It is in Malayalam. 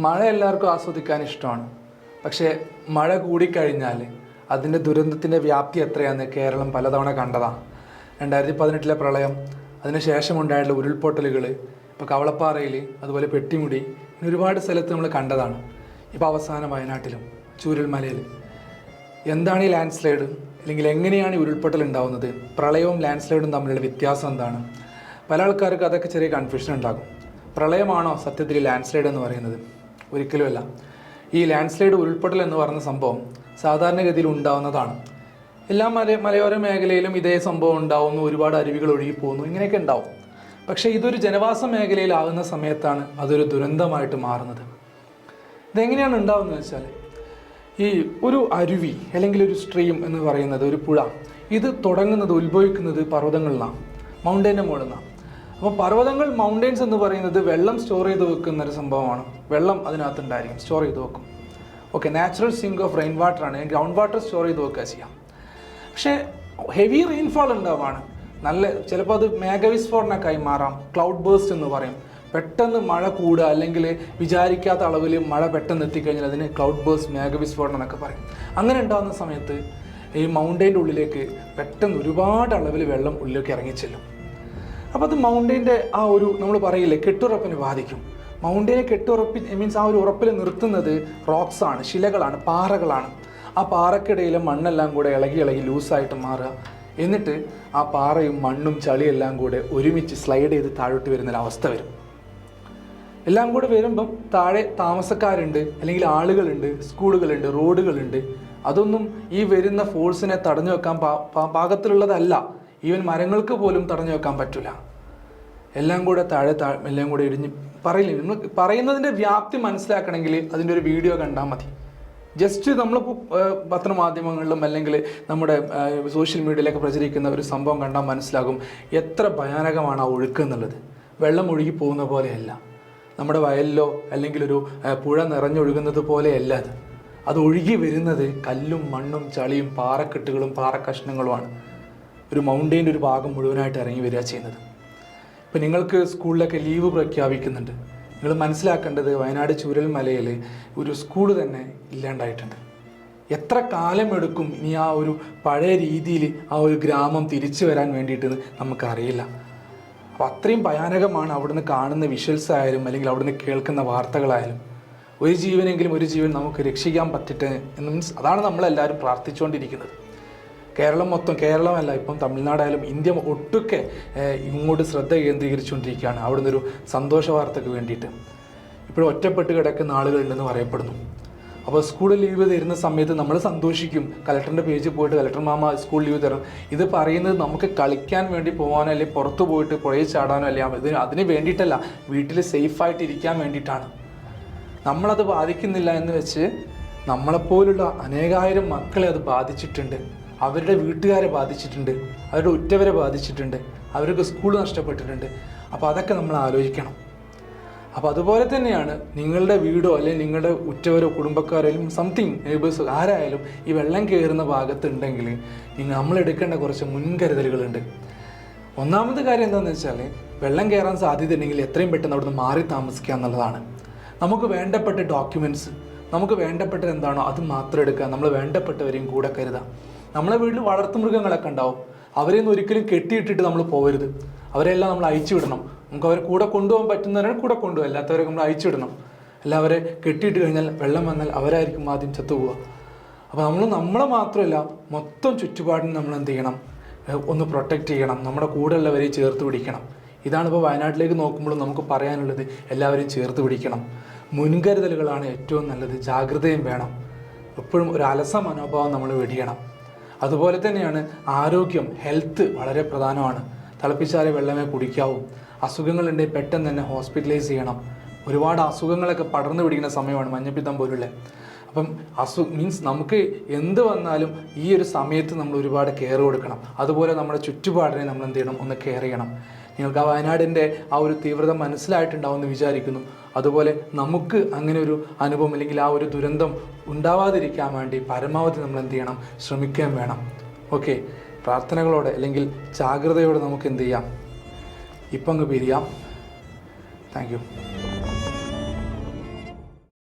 മഴ എല്ലാവർക്കും ആസ്വദിക്കാൻ ഇഷ്ടമാണ്. പക്ഷേ മഴ കൂടിക്കഴിഞ്ഞാൽ അതിൻ്റെ ദുരന്തത്തിൻ്റെ വ്യാപ്തി എത്രയാണെന്ന് കേരളം പലതവണ കണ്ടതാണ്. 2018 പ്രളയം, അതിനുശേഷമുണ്ടായിട്ടുള്ള ഉരുൾപൊട്ടലുകൾ, ഇപ്പോൾ കവളപ്പാറയിൽ, അതുപോലെ പെട്ടിമുടി, ഒരുപാട് സ്ഥലത്ത് നമ്മൾ കണ്ടതാണ്. ഇപ്പോൾ അവസാനം വയനാട്ടിലും ചൂരൽമലയിൽ. എന്താണ് ഈ ലാൻഡ് സ്ലൈഡ്, അല്ലെങ്കിൽ എങ്ങനെയാണ് ഈ ഉരുൾപൊട്ടൽ ഉണ്ടാകുന്നത്, പ്രളയവും ലാൻഡ് സ്ലൈഡും തമ്മിലുള്ള വ്യത്യാസം എന്താണ്? പല ആൾക്കാർക്ക് അതൊക്കെ ചെറിയ കൺഫ്യൂഷൻ ഉണ്ടാകും. പ്രളയമാണോ സത്യത്തിൽ ലാൻഡ് സ്ലൈഡ് എന്ന് പറയുന്നത്? ഒരിക്കലുമല്ല. ഈ ലാൻഡ് സ്ലൈഡ്, ഉരുൾപൊട്ടൽ എന്ന് പറയുന്ന സംഭവം സാധാരണഗതിയിൽ ഉണ്ടാവുന്നതാണ്. എല്ലാ മലയോര മേഖലയിലും ഇതേ സംഭവം ഉണ്ടാവുന്നു, ഒരുപാട് അരുവികൾ ഒഴുകി പോകുന്നു, ഇങ്ങനെയൊക്കെ ഉണ്ടാവും. പക്ഷേ ഇതൊരു ജനവാസ മേഖലയിലാകുന്ന സമയത്താണ് അതൊരു ദുരന്തമായിട്ട് മാറുന്നത്. ഇതെങ്ങനെയാണ് ഉണ്ടാവുന്നത് വെച്ചാൽ, ഈ ഒരു അരുവി അല്ലെങ്കിൽ ഒരു സ്ട്രീം എന്ന് പറയുന്നത്, ഒരു പുഴ, ഇത് തുടങ്ങുന്നത്, ഉത്ഭവിക്കുന്നത് പർവ്വതങ്ങളിലാണ്, മൗണ്ടൈൻ്റെ മുകളിൽ നിന്നാണ്. അപ്പോൾ പർവ്വതങ്ങൾ, മൗണ്ടെയ്ൻസ് എന്ന് പറയുന്നത് വെള്ളം സ്റ്റോർ ചെയ്ത് വെക്കുന്ന ഒരു സംഭവമാണ്. വെള്ളം അതിനകത്തുണ്ടായിരിക്കും, സ്റ്റോർ ചെയ്ത് വെക്കും. Okay, natural sink of rain water ആണ്, ഗ്രൗണ്ട് വാട്ടർ സ്റ്റോർ ചെയ്ത് വെക്കുക ചെയ്യാം. പക്ഷേ ഹെവി റെയിൻഫാൾ ഉണ്ടാവുകയാണ്, നല്ല, ചിലപ്പോൾ അത് മേഘവിസ്ഫോടനമൊക്കെ ആയി മാറാം, ക്ലൗഡ് ബേസ്റ്റ് എന്ന് പറയും. പെട്ടെന്ന് മഴ കൂടുക, അല്ലെങ്കിൽ വിചാരിക്കാത്ത അളവിൽ മഴ പെട്ടെന്ന് എത്തിക്കഴിഞ്ഞാൽ അതിന് ക്ലൗഡ് ബേസ്റ്റ്, മേഘവിസ്ഫോടനം എന്നൊക്കെ പറയും. അങ്ങനെ ഉണ്ടാകുന്ന സമയത്ത് ഈ മൗണ്ടൈൻ്റെ ഉള്ളിലേക്ക് പെട്ടെന്ന് ഒരുപാട് അളവിൽ വെള്ളം ഉള്ളിലേക്ക് ഇറങ്ങിച്ചെല്ലും. അപ്പോൾ അത് മൗണ്ടൈൻ്റെ ആ ഒരു, നമ്മൾ പറയില്ലേ, കെട്ടുറപ്പിനെ ബാധിക്കും. മൗണ്ടൈനെ മീൻസ് ആ ഒരു ഉറപ്പിൽ നിർത്തുന്നത് റോക്സാണ്, ശിലകളാണ്, പാറകളാണ്. ആ പാറക്കിടയിലെ മണ്ണെല്ലാം കൂടെ ഇളകി ലൂസായിട്ട് മാറുക. എന്നിട്ട് ആ പാറയും മണ്ണും ചളിയെല്ലാം കൂടെ ഒരുമിച്ച് സ്ലൈഡ് ചെയ്ത് താഴോട്ട് വരുന്നൊരവസ്ഥ വരും. എല്ലാം കൂടെ വരുമ്പം താഴെ താമസക്കാരുണ്ട്, അല്ലെങ്കിൽ ആളുകളുണ്ട്, സ്കൂളുകളുണ്ട്, റോഡുകളുണ്ട്. അതൊന്നും ഈ വരുന്ന ഫോഴ്സിനെ തടഞ്ഞു വെക്കാൻ പാകത്തിലുള്ളതല്ല. ഈവൻ മരങ്ങൾക്ക് പോലും തടഞ്ഞു വെക്കാൻ പറ്റില്ല. എല്ലാം കൂടെ എല്ലാം കൂടെ ഇടിഞ്ഞ് പറയില്ലേ. നമ്മൾ പറയുന്നതിൻ്റെ വ്യാപ്തി മനസ്സിലാക്കണമെങ്കിൽ അതിൻ്റെ ഒരു വീഡിയോ കണ്ടാൽ മതി. ജസ്റ്റ് നമ്മളിപ്പോൾ പത്രമാധ്യമങ്ങളിലും അല്ലെങ്കിൽ നമ്മുടെ സോഷ്യൽ മീഡിയയിലൊക്കെ പ്രചരിക്കുന്ന ഒരു സംഭവം കണ്ടാൽ മനസ്സിലാകും എത്ര ഭയാനകമാണ് ആ ഒഴുക്ക് എന്നുള്ളത്. വെള്ളം ഒഴുകി പോകുന്ന പോലെയല്ല, നമ്മുടെ വയലിലോ അല്ലെങ്കിൽ ഒരു പുഴ നിറഞ്ഞൊഴുകുന്നത് പോലെയല്ല അത് ഒഴുകി വരുന്നത് കല്ലും മണ്ണും ചളിയും പാറക്കെട്ടുകളും പാറക്കഷ്ണങ്ങളുമാണ്. ഒരു മൗണ്ടൈൻ്റെ ഒരു ഭാഗം മുഴുവനായിട്ട് ഇറങ്ങി വരിക ചെയ്യുന്നത്. ഇപ്പോൾ നിങ്ങൾക്ക് സ്കൂളിലൊക്കെ ലീവ് പ്രഖ്യാപിക്കുന്നുണ്ട്. നിങ്ങൾ മനസ്സിലാക്കേണ്ടത്, വയനാട് ചൂരൽമലയിൽ ഒരു സ്കൂൾ തന്നെ ഇല്ലാണ്ടായിട്ടുണ്ട്. എത്ര കാലമെടുക്കും ഇനി ആ ഒരു പഴയ രീതിയിൽ ആ ഒരു ഗ്രാമം തിരിച്ചു വരാൻ വേണ്ടിയിട്ട് നമുക്കറിയില്ല. അപ്പോൾ അത്രയും ഭയാനകമാണ് അവിടുന്ന് കാണുന്ന വിഷ്വൽസ് ആയാലും അല്ലെങ്കിൽ അവിടുന്ന് കേൾക്കുന്ന വാർത്തകളായാലും. ഒരു ജീവൻ നമുക്ക് രക്ഷിക്കാൻ പറ്റട്ടെ എന്ന് മീൻസ് അതാണ് നമ്മളെല്ലാവരും പ്രാർത്ഥിച്ചുകൊണ്ടിരിക്കുന്നത്. കേരളം മൊത്തം, കേരളമല്ല, ഇപ്പം തമിഴ്നാടായാലും ഇന്ത്യ ഒട്ടുക്കെ ഇങ്ങോട്ട് ശ്രദ്ധ കേന്ദ്രീകരിച്ചുകൊണ്ടിരിക്കുകയാണ് അവിടുന്ന് ഒരു സന്തോഷ വാർത്തയ്ക്ക് വേണ്ടിയിട്ട്. ഇപ്പോഴും ഒറ്റപ്പെട്ട് കിടക്കുന്ന ആളുകളുണ്ടെന്ന് പറയപ്പെടുന്നു. അപ്പോൾ സ്കൂൾ ലീവ് തരുന്ന സമയത്ത് നമ്മൾ സന്തോഷിക്കും. കലക്ടറിൻ്റെ പേജിൽ പോയിട്ട് കലക്ടർ മാമ സ്കൂൾ ലീവ് തരും. ഇത് പറയുന്നത് നമുക്ക് കളിക്കാൻ വേണ്ടി പോകാനോ അല്ലെങ്കിൽ പുറത്തു പോയിട്ട് പുഴയിൽ ചാടാനോ അല്ലെങ്കിൽ അതിന് വേണ്ടിയിട്ടല്ല, വീട്ടിൽ സേഫായിട്ട് ഇരിക്കാൻ വേണ്ടിയിട്ടാണ്. നമ്മളത് ബാധിക്കുന്നില്ല എന്ന് വെച്ച് നമ്മളെപ്പോലുള്ള അനേകായിരം മക്കളെ അത് ബാധിച്ചിട്ടുണ്ട്. അവരുടെ വീട്ടുകാരെ ബാധിച്ചിട്ടുണ്ട്, അവരുടെ ഉറ്റവരെ ബാധിച്ചിട്ടുണ്ട്, അവർക്ക് സ്കൂൾ നഷ്ടപ്പെട്ടിട്ടുണ്ട്. അപ്പോൾ അതൊക്കെ നമ്മൾ ആലോചിക്കണം. അപ്പോൾ അതുപോലെ തന്നെയാണ് നിങ്ങളുടെ വീടോ അല്ലെങ്കിൽ നിങ്ങളുടെ ഉറ്റവരോ കുടുംബക്കാരോ അല്ലെങ്കിൽ സംതിങ് നെയ്ബേഴ്സോ ആരായാലും ഈ വെള്ളം കയറുന്ന ഭാഗത്തുണ്ടെങ്കിൽ നമ്മൾ എടുക്കേണ്ട കുറച്ച് മുൻകരുതലുകളുണ്ട്. ഒന്നാമത്തെ കാര്യം എന്താണെന്ന് വെച്ചാൽ, വെള്ളം കയറാൻ സാധ്യത ഉണ്ടെങ്കിൽ എത്രയും പെട്ടെന്ന് അവിടുന്ന് മാറി താമസിക്കുക എന്നുള്ളതാണ്. നമുക്ക് വേണ്ടപ്പെട്ട ഡോക്യുമെൻറ്റ്സ്, നമുക്ക് വേണ്ടപ്പെട്ടത് എന്താണോ അത് മാത്രം എടുക്കുക. നമ്മൾ വേണ്ടപ്പെട്ടവരെയും കൂടെ കരുതാം. നമ്മളെ വീട്ടിൽ വളർത്തുമൃഗങ്ങളൊക്കെ ഉണ്ടാവും, അവരെയൊന്നും ഒരിക്കലും കെട്ടിയിട്ടിട്ട് നമ്മൾ പോകരുത്. അവരെല്ലാം നമ്മൾ അയച്ചു വിടണം. നമുക്ക് അവരെ കൂടെ കൊണ്ടുപോകാൻ പറ്റുന്നവരെ കൂടെ കൊണ്ടുപോകും, അല്ലാത്തവരെ നമ്മൾ അയച്ചു വിടണം. എല്ലാവരെ കെട്ടിയിട്ട് കഴിഞ്ഞാൽ വെള്ളം വന്നാൽ അവരായിരിക്കും ആദ്യം ചത്തുപോവുക. അപ്പോൾ നമ്മളെ മാത്രമല്ല, മൊത്തം ചുറ്റുപാടിന് നമ്മൾ എന്ത് ചെയ്യണം, ഒന്ന് പ്രൊട്ടക്റ്റ് ചെയ്യണം, നമ്മുടെ കൂടെ ഉള്ളവരെ ചേർത്ത് പിടിക്കണം. ഇതാണിപ്പോൾ വയനാട്ടിലേക്ക് നോക്കുമ്പോൾ നമുക്ക് പറയാനുള്ളത്, എല്ലാവരെയും ചേർത്ത് പിടിക്കണം. മുൻകരുതലുകളാണ് ഏറ്റവും നല്ലത്. ജാഗ്രതയും വേണം. എപ്പോഴും ഒരു അലസ മനോഭാവം നമ്മൾ വെടിയണം. അതുപോലെ തന്നെയാണ് ആരോഗ്യം, ഹെൽത്ത് വളരെ പ്രധാനമാണ്. തിളപ്പിച്ചാറിയ വെള്ളമേ കുടിക്കാവൂ. അസുഖങ്ങളുണ്ടെങ്കിൽ പെട്ടെന്ന് തന്നെ ഹോസ്പിറ്റലൈസ് ചെയ്യണം. ഒരുപാട് അസുഖങ്ങളൊക്കെ പടർന്നു പിടിക്കുന്ന സമയമാണ് മഞ്ഞപ്പിത്തം പോലുള്ള. അപ്പം മീൻസ് നമുക്ക് എന്ത് വന്നാലും ഈ ഒരു സമയത്ത് നമ്മൾ ഒരുപാട് കെയർ കൊടുക്കണം. അതുപോലെ നമ്മുടെ ചുറ്റുപാടിനെ നമ്മൾ എന്ത് ചെയ്യണം, ഒന്ന് കെയർ ചെയ്യണം. നിങ്ങൾക്ക് ആ വയനാടിൻ്റെ ആ ഒരു തീവ്രത മനസ്സിലായിട്ടുണ്ടാവുമെന്ന് വിചാരിക്കുന്നു. അതുപോലെ നമുക്ക് അങ്ങനെ ഒരു അനുഭവം അല്ലെങ്കിൽ ആ ഒരു ദുരന്തം ഉണ്ടാവാതിരിക്കാൻ വേണ്ടി പരമാവധി നമ്മൾ എന്ത് ചെയ്യണം, ശ്രമിക്കുകയും വേണം. ഓക്കെ, പ്രാർത്ഥനകളോടെ അല്ലെങ്കിൽ ജാഗ്രതയോടെ നമുക്ക് എന്ത് ചെയ്യാം, ഇപ്പം അങ്ങ് പിരിയാം. Thank you.